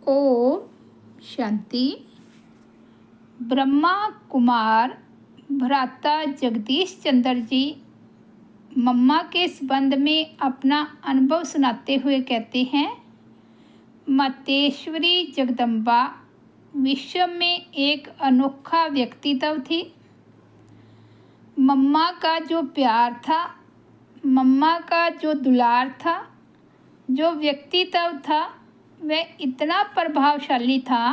ओम शांति। ब्रह्मा कुमार भ्राता जगदीश चंद्र जी मम्मा के संबंध में अपना अनुभव सुनाते हुए कहते हैं, मातेश्वरी जगदम्बा विश्व में एक अनोखा व्यक्तित्व थी। मम्मा का जो प्यार था, मम्मा का जो दुलार था, जो व्यक्तित्व था, वह इतना प्रभावशाली था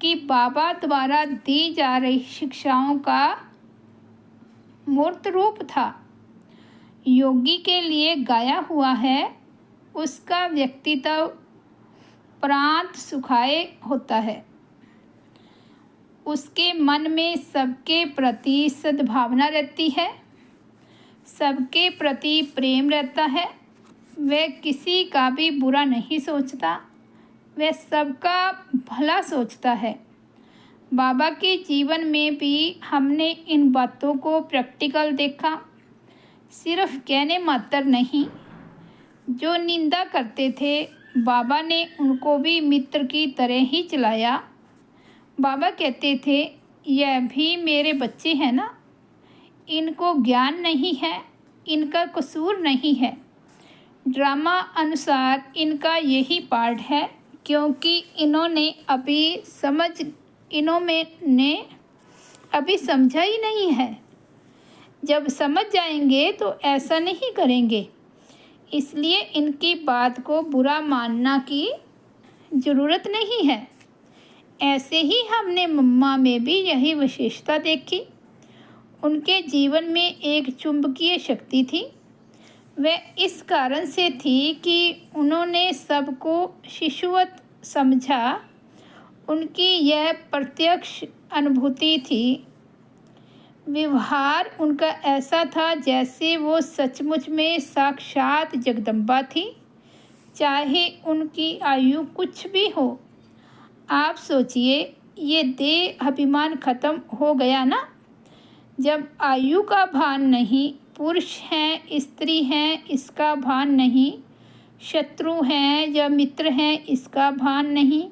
कि बाबा द्वारा दी जा रही शिक्षाओं का मूर्त रूप था। योगी के लिए गाया हुआ है, उसका व्यक्तित्व प्रांत सुखाए होता है। उसके मन में सबके प्रति सद्भावना रहती है, सबके प्रति प्रेम रहता है। वह किसी का भी बुरा नहीं सोचता, वह सबका भला सोचता है। बाबा के जीवन में भी हमने इन बातों को प्रैक्टिकल देखा, सिर्फ कहने मात्र नहीं। जो निंदा करते थे, बाबा ने उनको भी मित्र की तरह ही चलाया। बाबा कहते थे, यह भी मेरे बच्चे हैं ना, इनको ज्ञान नहीं है, इनका कसूर नहीं है। ड्रामा अनुसार इनका यही पार्ट है, क्योंकि इन्होंने अभी समझा ही नहीं है। जब समझ जाएंगे तो ऐसा नहीं करेंगे, इसलिए इनकी बात को बुरा मानना की ज़रूरत नहीं है। ऐसे ही हमने मम्मा में भी यही विशेषता देखी। उनके जीवन में एक चुंबकीय शक्ति थी। वह इस कारण से थी कि उन्होंने सबको शिशुवत समझा। उनकी यह प्रत्यक्ष अनुभूति थी। व्यवहार उनका ऐसा था जैसे वो सचमुच में साक्षात जगदम्बा थी, चाहे उनकी आयु कुछ भी हो। आप सोचिए, ये देह अभिमान खत्म हो गया ना। जब आयु का भान नहीं, पुरुष हैं स्त्री हैं इसका भान नहीं, शत्रु हैं या मित्र हैं इसका भान नहीं,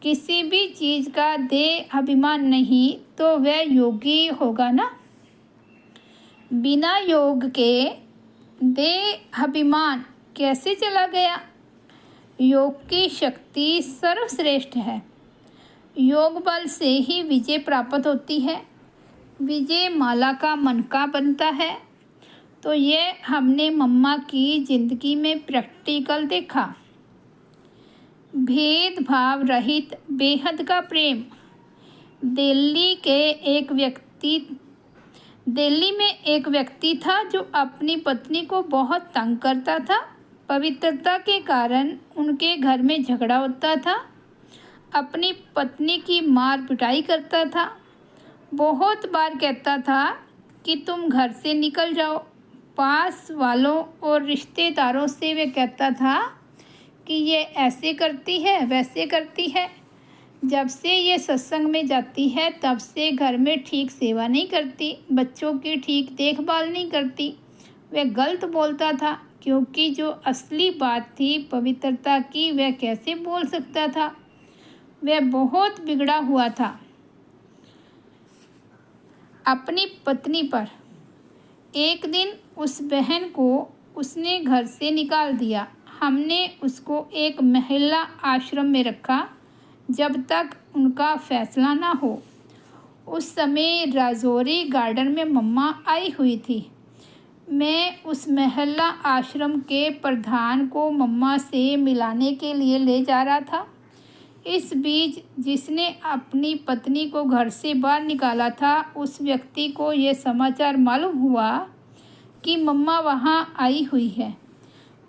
किसी भी चीज़ का देह अभिमान नहीं, तो वह योगी होगा ना। बिना योग के देह अभिमान कैसे चला गया। योग की शक्ति सर्वश्रेष्ठ है। योग बल से ही विजय प्राप्त होती है। विजय माला का मनका बनता है। तो ये हमने मम्मा की ज़िंदगी में प्रैक्टिकल देखा। भेदभाव रहित बेहद का प्रेम। दिल्ली में एक व्यक्ति था जो अपनी पत्नी को बहुत तंग करता था। पवित्रता के कारण उनके घर में झगड़ा होता था। अपनी पत्नी की मार पिटाई करता था। बहुत बार कहता था कि तुम घर से निकल जाओ। पास वालों और रिश्तेदारों से वे कहता था कि ये ऐसे करती है, वैसे करती है। जब से ये सत्संग में जाती है तब से घर में ठीक सेवा नहीं करती, बच्चों की ठीक देखभाल नहीं करती। वह गलत बोलता था, क्योंकि जो असली बात थी पवित्रता की, वह कैसे बोल सकता था। वह बहुत बिगड़ा हुआ था अपनी पत्नी पर। एक दिन उस बहन को उसने घर से निकाल दिया। हमने उसको एक महिला आश्रम में रखा जब तक उनका फैसला ना हो। उस समय राजौरी गार्डन में मम्मा आई हुई थी। मैं उस महिला आश्रम के प्रधान को मम्मा से मिलाने के लिए ले जा रहा था। इस बीच जिसने अपनी पत्नी को घर से बाहर निकाला था, उस व्यक्ति को यह समाचार मालूम हुआ कि मम्मा वहाँ आई हुई है।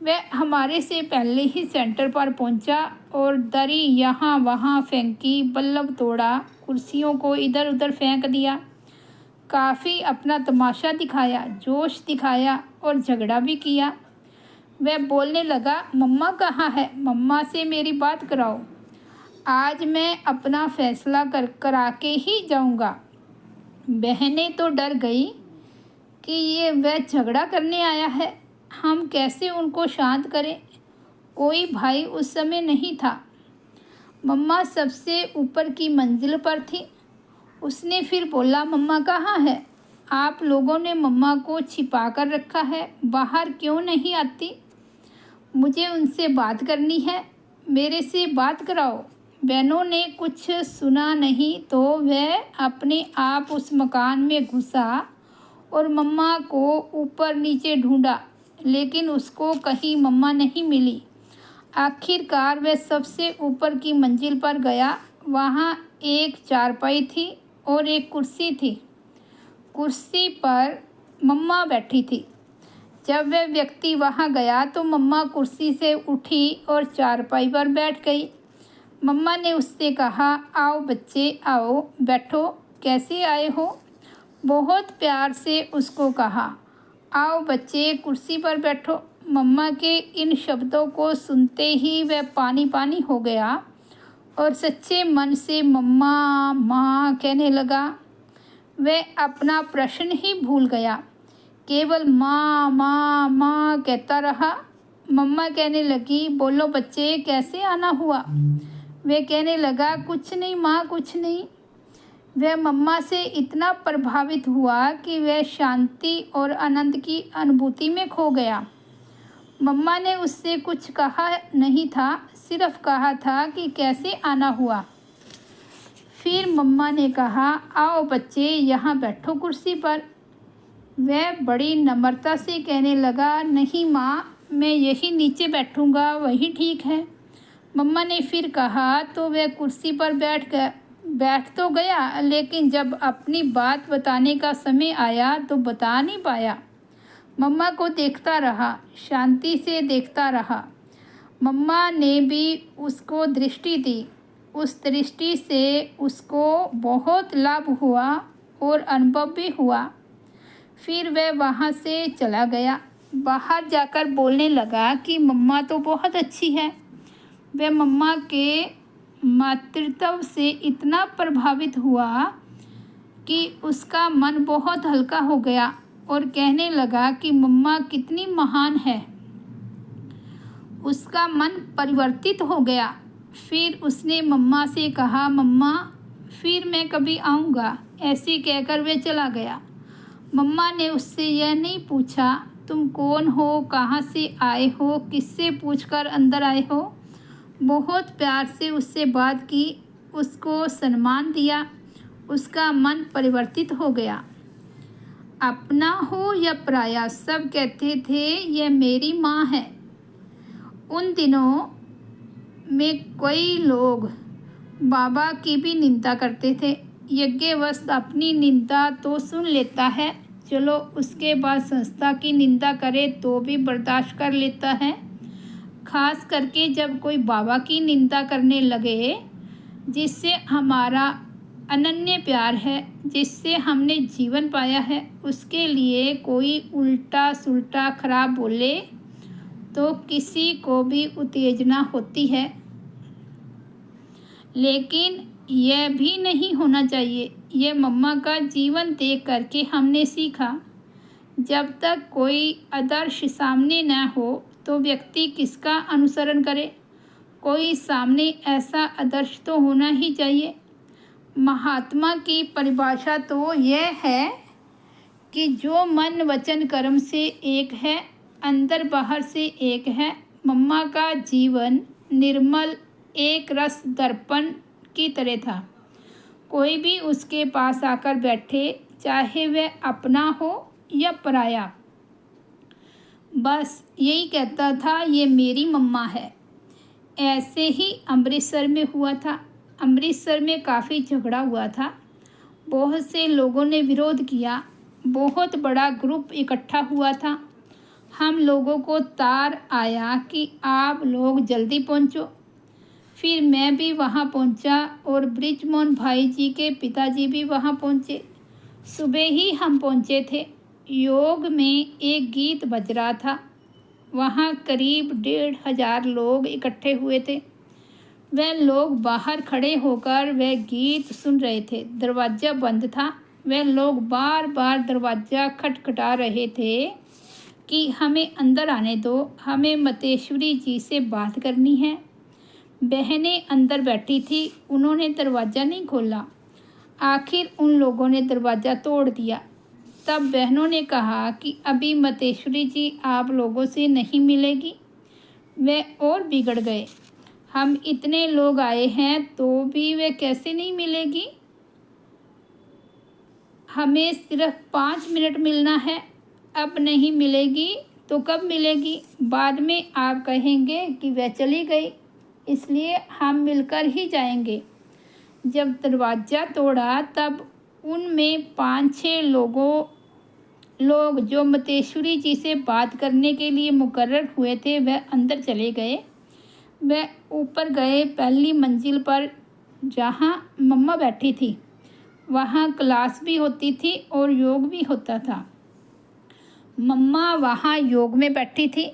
वह हमारे से पहले ही सेंटर पर पहुँचा और दरी यहाँ वहाँ फेंकी, बल्ब तोड़ा, कुर्सियों को इधर उधर फेंक दिया। काफ़ी अपना तमाशा दिखाया, जोश दिखाया और झगड़ा भी किया। वह बोलने लगा, मम्मा कहाँ है, मम्मा से मेरी बात कराओ। आज मैं अपना फैसला करा के ही जाऊंगा। बहनें तो डर गई कि ये वह झगड़ा करने आया है, हम कैसे उनको शांत करें। कोई भाई उस समय नहीं था। मम्मा सबसे ऊपर की मंजिल पर थी। उसने फिर बोला, मम्मा कहाँ है? आप लोगों ने मम्मा को छिपा कर रखा है, बाहर क्यों नहीं आती? मुझे उनसे बात करनी है, मेरे से बात कराओ। बहनों ने कुछ सुना नहीं तो वह अपने आप उस मकान में घुसा और मम्मा को ऊपर नीचे ढूंढा, लेकिन उसको कहीं मम्मा नहीं मिली। आखिरकार वह सबसे ऊपर की मंजिल पर गया। वहाँ एक चारपाई थी और एक कुर्सी थी। कुर्सी पर मम्मा बैठी थी। जब वह व्यक्ति वहाँ गया तो मम्मा कुर्सी से उठी और चारपाई पर बैठ गई। मम्मा ने उससे कहा, आओ बच्चे आओ, बैठो, कैसे आए हो? बहुत प्यार से उसको कहा, आओ बच्चे कुर्सी पर बैठो। मम्मा के इन शब्दों को सुनते ही वह पानी पानी हो गया और सच्चे मन से मम्मा माँ कहने लगा। वह अपना प्रश्न ही भूल गया, केवल माँ माँ माँ कहता रहा। मम्मा कहने लगी, बोलो बच्चे कैसे आना हुआ? वह कहने लगा, कुछ नहीं माँ, कुछ नहीं। वह मम्मा से इतना प्रभावित हुआ कि वह शांति और आनंद की अनुभूति में खो गया। मम्मा ने उससे कुछ कहा नहीं था, सिर्फ कहा था कि कैसे आना हुआ। फिर मम्मा ने कहा, आओ बच्चे यहाँ बैठो कुर्सी पर। वह बड़ी नम्रता से कहने लगा, नहीं माँ, मैं यही नीचे बैठूँगा, वही ठीक है। मम्मा ने फिर कहा तो वह कुर्सी पर बैठ तो गया, लेकिन जब अपनी बात बताने का समय आया तो बता नहीं पाया। मम्मा को देखता रहा, शांति से देखता रहा। मम्मा ने भी उसको दृष्टि दी। उस दृष्टि से उसको बहुत लाभ हुआ और अनुभव भी हुआ। फिर वह वहाँ से चला गया। बाहर जाकर बोलने लगा कि मम्मा तो बहुत अच्छी है। वह मम्मा के मातृत्व से इतना प्रभावित हुआ कि उसका मन बहुत हल्का हो गया और कहने लगा कि मम्मा कितनी महान है। उसका मन परिवर्तित हो गया। फिर उसने मम्मा से कहा, मम्मा फिर मैं कभी आऊँगा। ऐसे कहकर वह चला गया। मम्मा ने उससे यह नहीं पूछा, तुम कौन हो, कहाँ से आए हो, किससे पूछकर अंदर आए हो। बहुत प्यार से उससे बात की, उसको सम्मान दिया। उसका मन परिवर्तित हो गया। अपना हो या पराया, सब कहते थे यह मेरी माँ है। उन दिनों में कई लोग बाबा की भी निंदा करते थे। यज्ञवश अपनी निंदा तो सुन लेता है, चलो उसके बाद संस्था की निंदा करे तो भी बर्दाश्त कर लेता है। खास करके जब कोई बाबा की निंदा करने लगे, जिससे हमारा अनन्य प्यार है, जिससे हमने जीवन पाया है, उसके लिए कोई उल्टा सुल्टा खराब बोले तो किसी को भी उत्तेजना होती है। लेकिन यह भी नहीं होना चाहिए। यह मम्मा का जीवन देख करके हमने सीखा। जब तक कोई आदर्श सामने न हो तो व्यक्ति किसका अनुसरण करे? कोई सामने ऐसा आदर्श तो होना ही चाहिए। महात्मा की परिभाषा तो यह है कि जो मन वचन कर्म से एक है, अंदर बाहर से एक है। मम्मा का जीवन निर्मल एक रस दर्पण की तरह था। कोई भी उसके पास आकर बैठे, चाहे वह अपना हो या पराया, बस यही कहता था, ये मेरी मम्मा है। ऐसे ही अमृतसर में हुआ था। अमृतसर में काफ़ी झगड़ा हुआ था। बहुत से लोगों ने विरोध किया। बहुत बड़ा ग्रुप इकट्ठा हुआ था। हम लोगों को तार आया कि आप लोग जल्दी पहुंचो। फिर मैं भी वहां पहुंचा और बृजमोहन भाई जी के पिताजी भी वहां पहुंचे। सुबह ही हम पहुंचे थे। योग में एक गीत बज रहा था। वहाँ करीब 1,500 लोग इकट्ठे हुए थे। वह लोग बाहर खड़े होकर वह गीत सुन रहे थे। दरवाज़ा बंद था। वह लोग बार बार दरवाज़ा खटखटा रहे थे कि हमें अंदर आने दो, हमें मतेश्वरी जी से बात करनी है। बहनें अंदर बैठी थी, उन्होंने दरवाज़ा नहीं खोला। आखिर उन लोगों ने दरवाज़ा तोड़ दिया। तब बहनों ने कहा कि अभी मतेश्वरी जी आप लोगों से नहीं मिलेगी। वे और बिगड़ गए। हम इतने लोग आए हैं तो भी वे कैसे नहीं मिलेगी? हमें सिर्फ 5 मिनट मिलना है। अब नहीं मिलेगी तो कब मिलेगी? बाद में आप कहेंगे कि वह चली गई, इसलिए हम मिलकर ही जाएंगे। जब दरवाज़ा तोड़ा तब उनमें 5-6 लोग जो मतेश्वरी जी से बात करने के लिए मुकर्रर हुए थे वह अंदर चले गए। वह ऊपर गए पहली मंजिल पर जहाँ मम्मा बैठी थी। वहाँ क्लास भी होती थी और योग भी होता था। मम्मा वहाँ योग में बैठी थी।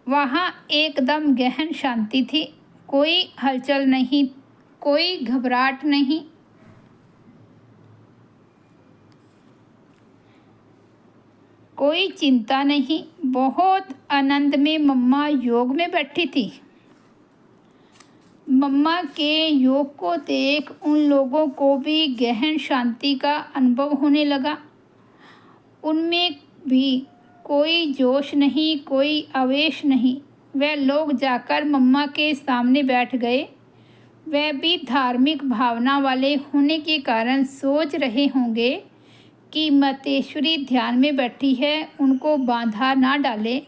वहाँ एकदम गहन शांति थी। कोई हलचल नहीं, कोई घबराहट नहीं, कोई चिंता नहीं। बहुत आनंद में मम्मा योग में बैठी थी। मम्मा के योग को देख उन लोगों को भी गहन शांति का अनुभव होने लगा। उनमें भी कोई जोश नहीं, कोई आवेश नहीं। वह लोग जाकर मम्मा के सामने बैठ गए। वह भी धार्मिक भावना वाले होने के कारण सोच रहे होंगे कि मतेश्वरी ध्यान में बैठी है, उनको बांधा ना डाले।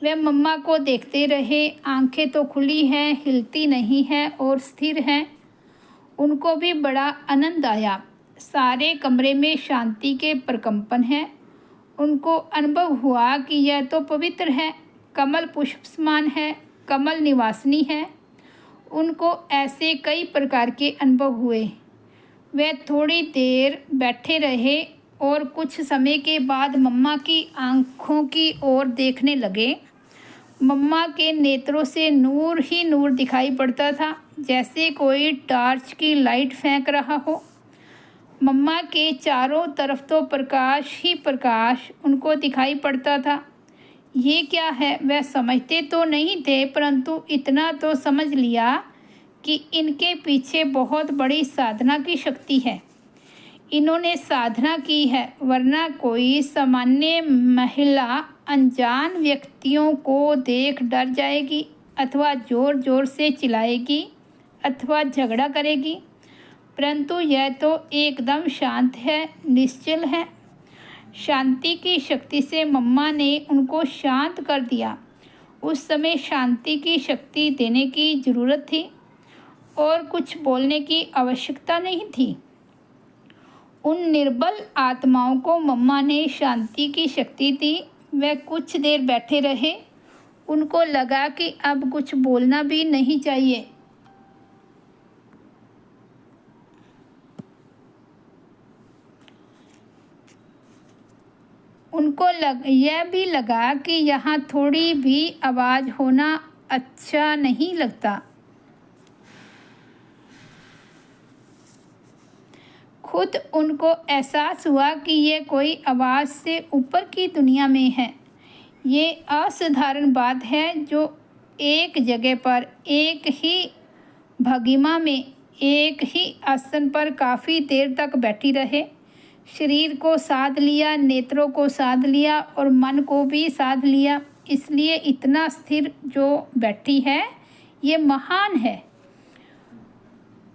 वह मम्मा को देखते रहे। आंखें तो खुली हैं, हिलती नहीं है और स्थिर हैं। उनको भी बड़ा आनंद आया। सारे कमरे में शांति के प्रकंपन हैं। उनको अनुभव हुआ कि यह तो पवित्र है, कमल पुष्प समान है, कमल निवासिनी है। उनको ऐसे कई प्रकार के अनुभव हुए। वे थोड़ी देर बैठे रहे और कुछ समय के बाद मम्मा की आँखों की ओर देखने लगे। मम्मा के नेत्रों से नूर ही नूर दिखाई पड़ता था, जैसे कोई टॉर्च की लाइट फेंक रहा हो। मम्मा के चारों तरफ तो प्रकाश ही प्रकाश उनको दिखाई पड़ता था। ये क्या है वह समझते तो नहीं थे, परंतु इतना तो समझ लिया कि इनके पीछे बहुत बड़ी साधना की शक्ति है। इन्होंने साधना की है, वरना कोई सामान्य महिला अनजान व्यक्तियों को देख डर जाएगी अथवा ज़ोर ज़ोर से चिल्लाएगी अथवा झगड़ा करेगी। परंतु यह तो एकदम शांत है, निश्चल है। शांति की शक्ति से मम्मा ने उनको शांत कर दिया। उस समय शांति की शक्ति देने की ज़रूरत थी और कुछ बोलने की आवश्यकता नहीं थी। उन निर्बल आत्माओं को मम्मा ने शांति की शक्ति दी। वे कुछ देर बैठे रहे। उनको लगा कि अब कुछ बोलना भी नहीं चाहिए। उनको यह भी लगा कि यहाँ थोड़ी भी आवाज़ होना अच्छा नहीं लगता। खुद उनको एहसास हुआ कि ये कोई आवाज़ से ऊपर की दुनिया में है। ये असाधारण बात है जो एक जगह पर एक ही भंगिमा में एक ही आसन पर काफ़ी देर तक बैठी रहे। शरीर को साध लिया, नेत्रों को साध लिया और मन को भी साध लिया। इसलिए इतना स्थिर जो बैठी है ये महान है।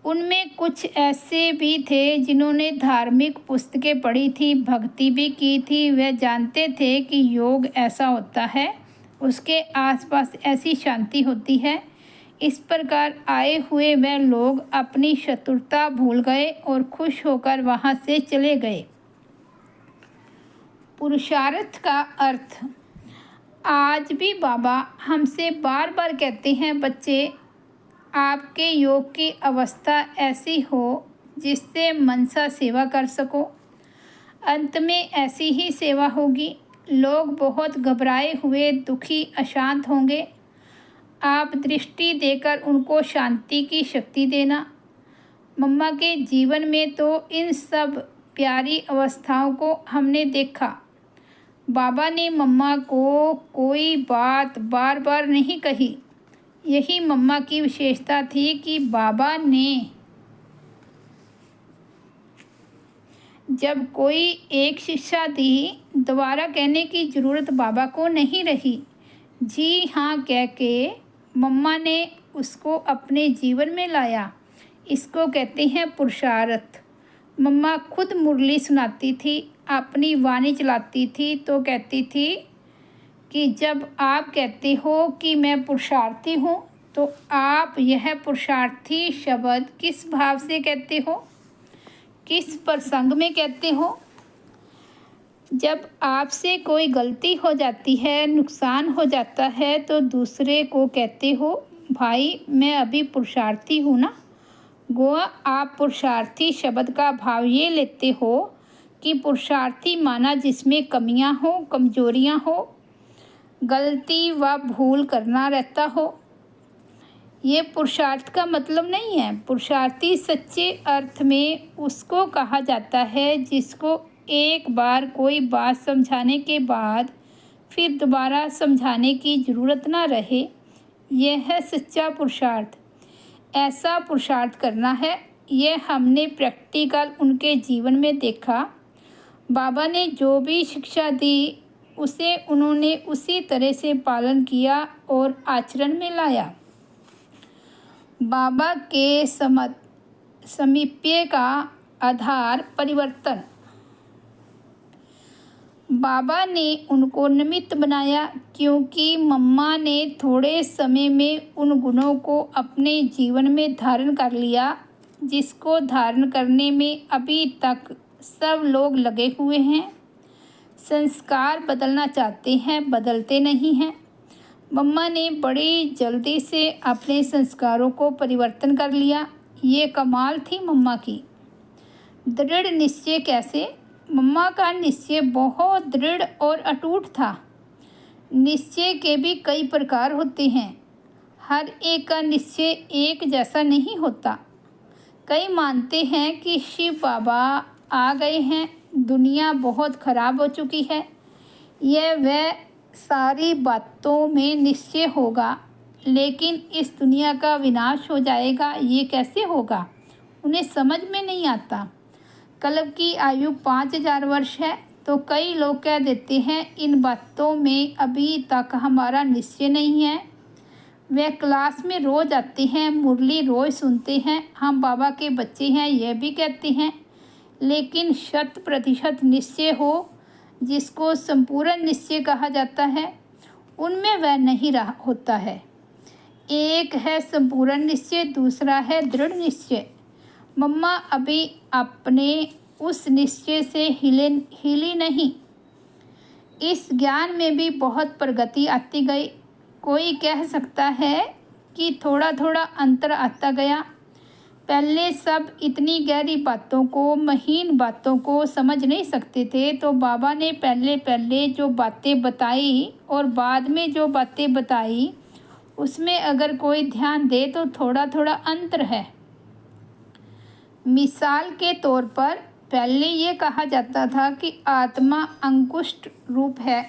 उनमें कुछ ऐसे भी थे जिन्होंने धार्मिक पुस्तकें पढ़ी थी, भक्ति भी की थी। वे जानते थे कि योग ऐसा होता है, उसके आसपास ऐसी शांति होती है। इस प्रकार आए हुए वह लोग अपनी शत्रुता भूल गए और खुश होकर वहाँ से चले गए। पुरुषार्थ का अर्थ। आज भी बाबा हमसे बार बार कहते हैं, बच्चे आपके योग की अवस्था ऐसी हो जिससे मनसा सेवा कर सको। अंत में ऐसी ही सेवा होगी। लोग बहुत घबराए हुए, दुखी, अशांत होंगे। आप दृष्टि देकर उनको शांति की शक्ति देना। मम्मा के जीवन में तो इन सब प्यारी अवस्थाओं को हमने देखा। बाबा ने मम्मा को कोई बात बार बार नहीं कही। यही मम्मा की विशेषता थी कि बाबा ने जब कोई एक शिक्षा दी, दोबारा कहने की ज़रूरत बाबा को नहीं रही। जी हाँ कह के मम्मा ने उसको अपने जीवन में लाया। इसको कहते हैं पुरुषार्थ। मम्मा खुद मुरली सुनाती थी, अपनी वाणी चलाती थी तो कहती थी कि जब आप कहते हो कि मैं पुरुषार्थी हूँ, तो आप यह पुरुषार्थी शब्द किस भाव से कहते हो, किस प्रसंग में कहते हो। जब आपसे कोई गलती हो जाती है, नुकसान हो जाता है, तो दूसरे को कहते हो भाई मैं अभी पुरुषार्थी हूँ ना। गोवा आप पुरुषार्थी शब्द का भाव ये लेते हो कि पुरुषार्थी माना जिसमें कमियां हो, कमजोरियां हो, गलती व भूल करना रहता हो। ये पुरुषार्थ का मतलब नहीं है। पुरुषार्थी सच्चे अर्थ में उसको कहा जाता है जिसको एक बार कोई बात समझाने के बाद फिर दोबारा समझाने की ज़रूरत ना रहे। यह है सच्चा पुरुषार्थ। ऐसा पुरुषार्थ करना है, यह हमने प्रैक्टिकल उनके जीवन में देखा। बाबा ने जो भी शिक्षा दी उसे उन्होंने उसी तरह से पालन किया और आचरण में लाया। बाबा के समीप्य का आधार परिवर्तन। बाबा ने उनको निमित्त बनाया क्योंकि मम्मा ने थोड़े समय में उन गुणों को अपने जीवन में धारण कर लिया जिसको धारण करने में अभी तक सब लोग लगे हुए हैं। संस्कार बदलना चाहते हैं, बदलते नहीं हैं। मम्मा ने बड़ी जल्दी से अपने संस्कारों को परिवर्तन कर लिया। ये कमाल थी मम्मा की। दृढ़ निश्चय कैसे? मम्मा का निश्चय बहुत दृढ़ और अटूट था। निश्चय के भी कई प्रकार होते हैं। हर एक का निश्चय एक जैसा नहीं होता। कई मानते हैं कि शिव बाबा आ गए हैं, दुनिया बहुत खराब हो चुकी है, यह वह सारी बातों में निश्चय होगा, लेकिन इस दुनिया का विनाश हो जाएगा, ये कैसे होगा? उन्हें समझ में नहीं आता। कल्प की आयु 5000 वर्ष है, तो कई लोग कह देते हैं इन बातों में अभी तक हमारा निश्चय नहीं है। वे क्लास में रोज़ आते हैं, मुरली रोज़ सुनते हैं, हम बाबा के बच्चे हैं यह भी कहते हैं, लेकिन 100% निश्चय हो जिसको संपूर्ण निश्चय कहा जाता है, उनमें वह नहीं रहा होता है। एक है संपूर्ण निश्चय, दूसरा है दृढ़ निश्चय। मम्मा अभी अपने उस निश्चय से हिली नहीं। इस ज्ञान में भी बहुत प्रगति आती गई। कोई कह सकता है कि थोड़ा थोड़ा अंतर आता गया। पहले सब इतनी गहरी बातों को, महीन बातों को समझ नहीं सकते थे, तो बाबा ने पहले पहले जो बातें बताई और बाद में जो बातें बताई उसमें अगर कोई ध्यान दे तो थोड़ा थोड़ा अंतर है। मिसाल के तौर पर पहले ये कहा जाता था कि आत्मा अंकुष्ट रूप है।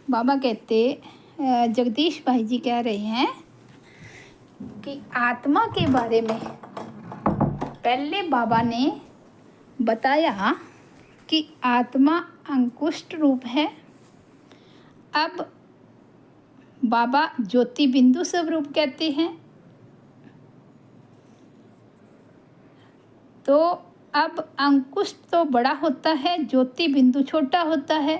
बाबा कहते, जगदीश भाई जी कह रहे हैं कि आत्मा के बारे में पहले बाबा ने बताया कि आत्मा अंकुष्ट रूप है। अब बाबा ज्योति बिंदु स्वरूप कहते हैं। तो अब अंकुश तो बड़ा होता है, ज्योति बिंदु छोटा होता है।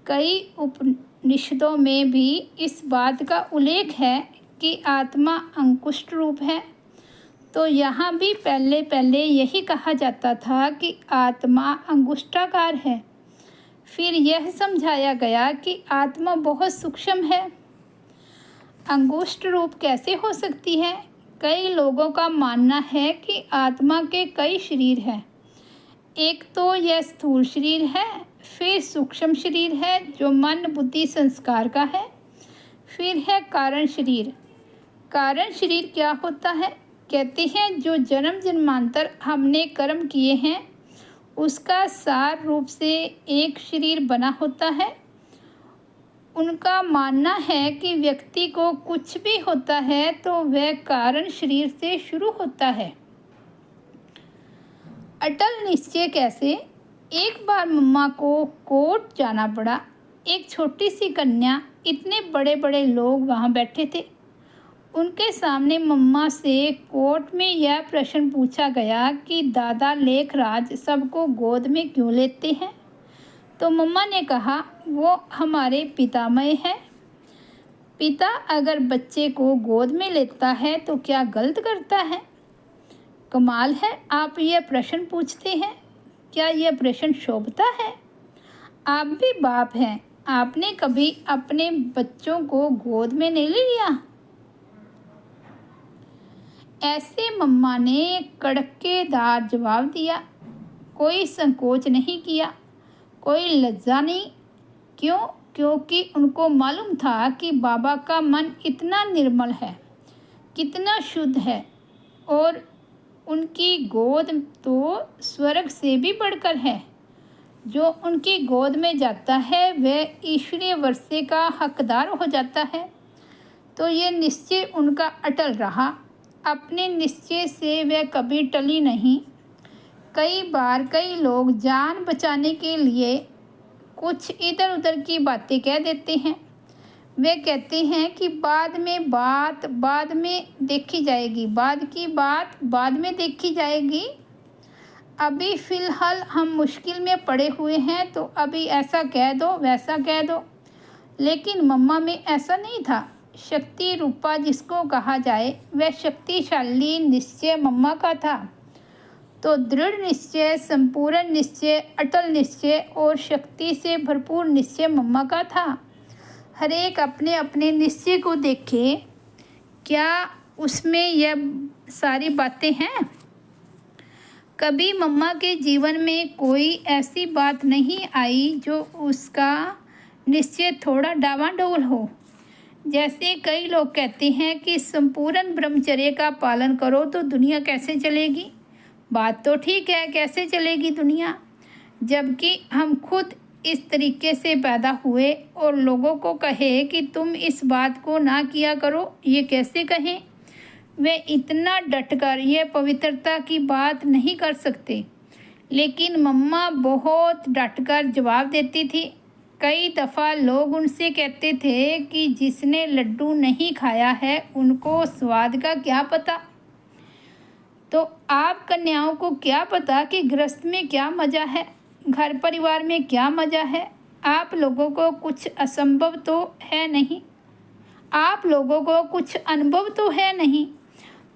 कई उपनिषदों में भी इस बात का उल्लेख है कि आत्मा अंकुष्ट रूप है। तो यहाँ भी पहले पहले यही कहा जाता था कि आत्मा अंगुष्ठाकार है। फिर यह समझाया गया कि आत्मा बहुत सूक्ष्म है, अंगुष्ठ रूप कैसे हो सकती है। कई लोगों का मानना है कि आत्मा के कई शरीर हैं। एक तो यह स्थूल शरीर है, फिर सूक्ष्म शरीर है जो मन बुद्धि संस्कार का है, फिर है कारण शरीर। कारण शरीर क्या होता है? कहते हैं जो जन्म जन्मांतर हमने कर्म किए हैं उसका सार रूप से एक शरीर बना होता है। उनका मानना है कि व्यक्ति को कुछ भी होता है तो वह कारण शरीर से शुरू होता है। अटल निश्चय कैसे? एक बार मम्मा को कोर्ट जाना पड़ा। एक छोटी सी कन्या, इतने बड़े बड़े लोग वहाँ बैठे थे। उनके सामने मम्मा से कोर्ट में यह प्रश्न पूछा गया कि दादा लेखराज सबको गोद में क्यों लेते हैं? तो मम्मा ने कहा वो हमारे पितामह हैं। पिता अगर बच्चे को गोद में लेता है तो क्या गलत करता है? कमाल है, आप यह प्रश्न पूछते हैं। क्या यह प्रश्न शोभता है? आप भी बाप हैं, आपने कभी अपने बच्चों को गोद में नहीं लिया? ऐसे मम्मा ने कड़केदार जवाब दिया। कोई संकोच नहीं किया, कोई लज्जा नहीं। क्यों? क्योंकि उनको मालूम था कि बाबा का मन इतना निर्मल है, कितना शुद्ध है, और उनकी गोद तो स्वर्ग से भी बढ़कर है। जो उनकी गोद में जाता है वह ईश्वरीय वर्षे का हकदार हो जाता है। तो ये निश्चय उनका अटल रहा। अपने निश्चय से वह कभी टली नहीं। कई बार कई लोग जान बचाने के लिए कुछ इधर उधर की बातें कह देते हैं। वे कहते हैं कि बाद में देखी जाएगी, बाद की बात बाद में देखी जाएगी। अभी फ़िलहाल हम मुश्किल में पड़े हुए हैं तो अभी ऐसा कह दो वैसा कह दो। लेकिन मम्मा में ऐसा नहीं था। शक्ति रूपा जिसको कहा जाए वह शक्तिशाली निश्चय मम्मा का था। तो दृढ़ निश्चय, संपूर्ण निश्चय, अटल निश्चय और शक्ति से भरपूर निश्चय मम्मा का था। हर एक अपने अपने निश्चय को देखे, क्या उसमें यह सारी बातें हैं? कभी मम्मा के जीवन में कोई ऐसी बात नहीं आई जो उसका निश्चय थोड़ा डावाडोल हो। जैसे कई लोग कहते हैं कि संपूर्ण ब्रह्मचर्य का पालन करो तो दुनिया कैसे चलेगी। बात तो ठीक है, कैसे चलेगी दुनिया, जबकि हम खुद इस तरीके से पैदा हुए और लोगों को कहे कि तुम इस बात को ना किया करो, ये कैसे कहें? वे इतना डटकर यह पवित्रता की बात नहीं कर सकते। लेकिन मम्मा बहुत डटकर जवाब देती थी। कई दफ़ा लोग उनसे कहते थे कि जिसने लड्डू नहीं खाया है उनको स्वाद का क्या पता। तो आप कन्याओं को क्या पता कि गृहस्थ में क्या मज़ा है, घर परिवार में क्या मज़ा है। आप लोगों को कुछ असंभव तो है नहीं, आप लोगों को कुछ अनुभव तो है नहीं।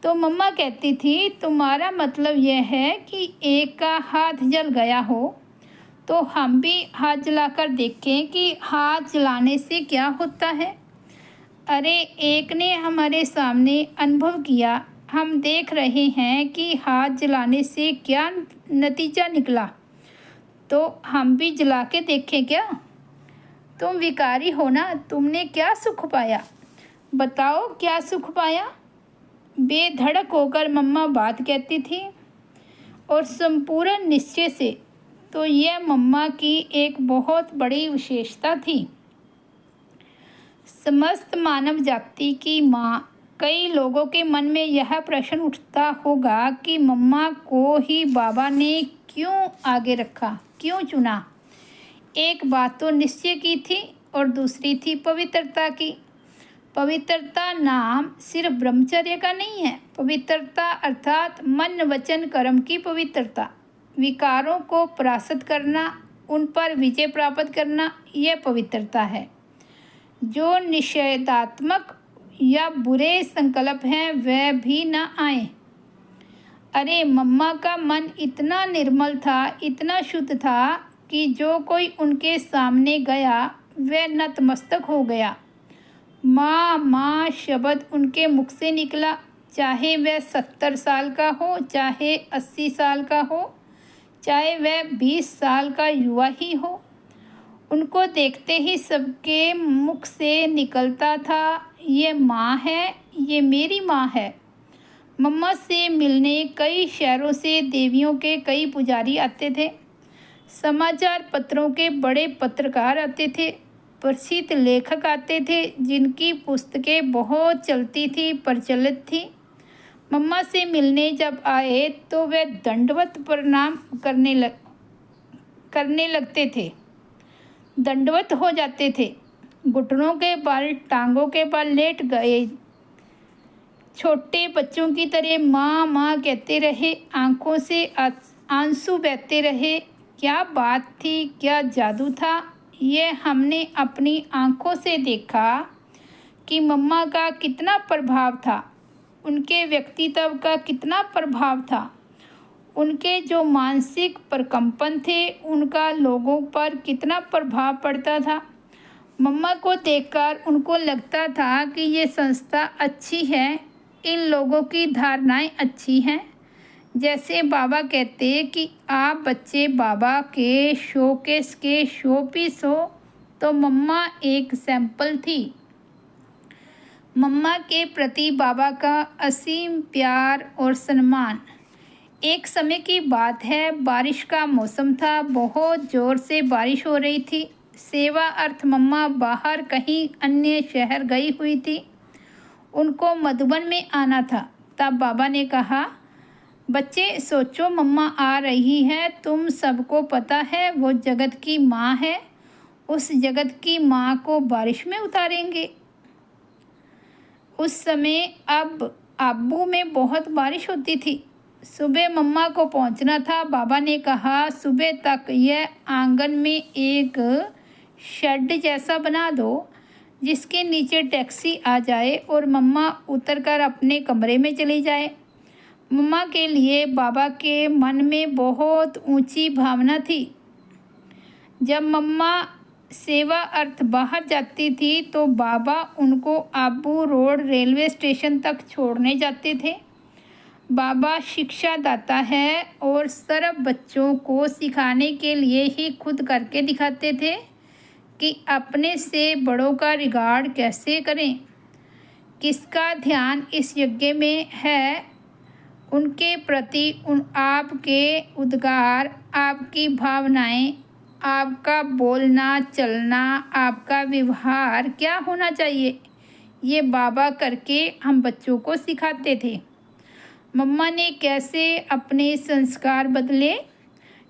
तो मम्मा कहती थी तुम्हारा मतलब यह है कि एक का हाथ जल गया हो तो हम भी हाथ जलाकर देखें कि हाथ जलाने से क्या होता है। अरे एक ने हमारे सामने अनुभव किया, हम देख रहे हैं कि हाथ जलाने से क्या नतीजा निकला, तो हम भी जला के देखें क्या। तुम विकारी हो ना, तुमने क्या सुख पाया, बताओ क्या सुख पाया। बेधड़क होकर मम्मा बात कहती थी और संपूर्ण निश्चय से। तो यह मम्मा की एक बहुत बड़ी विशेषता थी। समस्त मानव जाति की माँ। कई लोगों के मन में यह प्रश्न उठता होगा कि मम्मा को ही बाबा ने क्यों आगे रखा, क्यों चुना। एक बात तो निश्चय की थी और दूसरी थी पवित्रता की। पवित्रता नाम सिर्फ ब्रह्मचर्य का नहीं है। पवित्रता अर्थात मन वचन कर्म की पवित्रता। विकारों को परास्त करना, उन पर विजय प्राप्त करना, यह पवित्रता है। जो निषेधात्मक या बुरे संकल्प हैं वह भी न आए। अरे मम्मा का मन इतना निर्मल था, इतना शुद्ध था कि जो कोई उनके सामने गया वह नतमस्तक हो गया। माँ माँ शब्द उनके मुख से निकला, चाहे वह 70 साल का हो, चाहे 80 साल का हो, चाहे वह 20 साल का युवा ही हो। उनको देखते ही सबके मुख से निकलता था, ये माँ है, ये मेरी माँ है। मम्मा से मिलने कई शहरों से देवियों के कई पुजारी आते थे। समाचार पत्रों के बड़े पत्रकार आते थे। प्रसिद्ध लेखक आते थे जिनकी पुस्तकें बहुत चलती थी, प्रचलित थी। मम्मा से मिलने जब आए तो वे दंडवत प्रणाम करने लगते थे, दंडवत हो जाते थे। घुटनों के बल, टांगों के बल लेट गए, छोटे बच्चों की तरह माँ माँ कहते रहे, आंखों से आंसू बहते रहे। क्या बात थी, क्या जादू था, ये हमने अपनी आंखों से देखा कि मम्मा का कितना प्रभाव था, उनके व्यक्तित्व का कितना प्रभाव था, उनके जो मानसिक प्रकंपन थे उनका लोगों पर कितना प्रभाव पड़ता था। मम्मा को देखकर उनको लगता था कि ये संस्था अच्छी है, इन लोगों की धारणाएं अच्छी हैं। जैसे बाबा कहते कि आप बच्चे बाबा के शोकेस के शो पीस हो, तो मम्मा एक सैंपल थी। मम्मा के प्रति बाबा का असीम प्यार और सम्मान। एक समय की बात है, बारिश का मौसम था, बहुत ज़ोर से बारिश हो रही थी। सेवा अर्थ मम्मा बाहर कहीं अन्य शहर गई हुई थी, उनको मधुबन में आना था। तब बाबा ने कहा, बच्चे सोचो, मम्मा आ रही है, तुम सबको पता है वो जगत की माँ है, उस जगत की माँ को बारिश में उतारेंगे। उस समय अब आबू में बहुत बारिश होती थी। सुबह मम्मा को पहुंचना था। बाबा ने कहा, सुबह तक यह आंगन में एक शेड जैसा बना दो जिसके नीचे टैक्सी आ जाए और मम्मा उतरकर अपने कमरे में चली जाए। मम्मा के लिए बाबा के मन में बहुत ऊंची भावना थी। जब मम्मा सेवा अर्थ बाहर जाती थी तो बाबा उनको आबू रोड रेलवे स्टेशन तक छोड़ने जाते थे। बाबा शिक्षा दाता है और सर्व बच्चों को सिखाने के लिए ही खुद करके दिखाते थे कि अपने से बड़ों का रिगार्ड कैसे करें, किसका ध्यान इस यज्ञ में है, उनके प्रति आपके उद्गार, आपकी भावनाएं, आपका बोलना चलना, आपका व्यवहार क्या होना चाहिए, ये बाबा करके हम बच्चों को सिखाते थे। मम्मा ने कैसे अपने संस्कार बदले।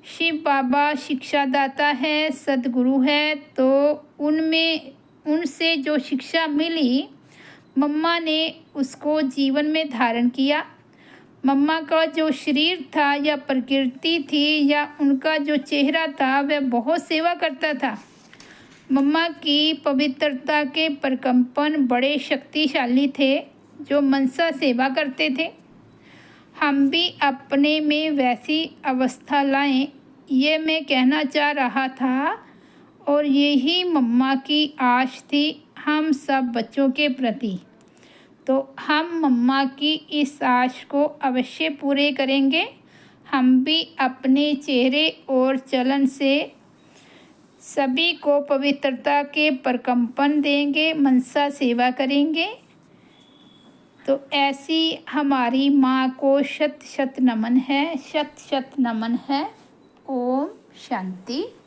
शिव बाबा शिक्षादाता है, सद्गुरु है, तो उनसे जो शिक्षा मिली मम्मा ने उसको जीवन में धारण किया। मम्मा का जो शरीर था या प्रकृति थी या उनका जो चेहरा था वह बहुत सेवा करता था। मम्मा की पवित्रता के प्रकंपन बड़े शक्तिशाली थे जो मनसा सेवा करते थे। हम भी अपने में वैसी अवस्था लाएं, ये मैं कहना चाह रहा था और यही मम्मा की आश थी हम सब बच्चों के प्रति। तो हम मम्मा की इस आश को अवश्य पूरे करेंगे। हम भी अपने चेहरे और चलन से सभी को पवित्रता के प्रकंपन देंगे, मनसा सेवा करेंगे। तो ऐसी हमारी माँ को शत शत नमन है, शत शत नमन है। ओम शांति।